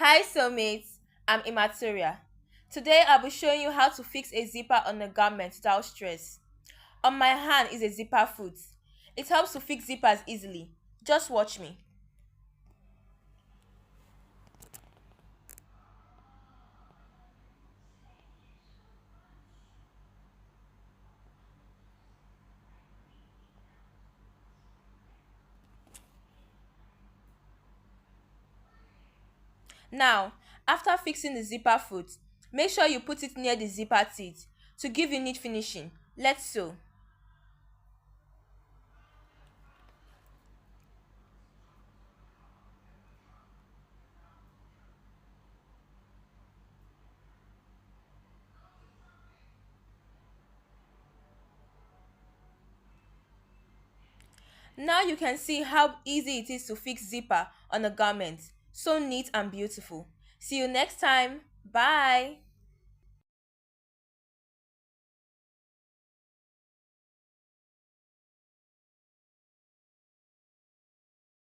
Hi soulmates, I'm Imatoria. Today I'll be showing you how to fix a zipper on a garment without stress. On my hand is a zipper foot. It helps to fix zippers easily. Just watch me. Now, after fixing the zipper foot, make sure you put it near the zipper teeth to give you neat finishing. Let's sew. Now you can see how easy it is to fix zipper on a garment. So neat and beautiful. See you next time. Bye.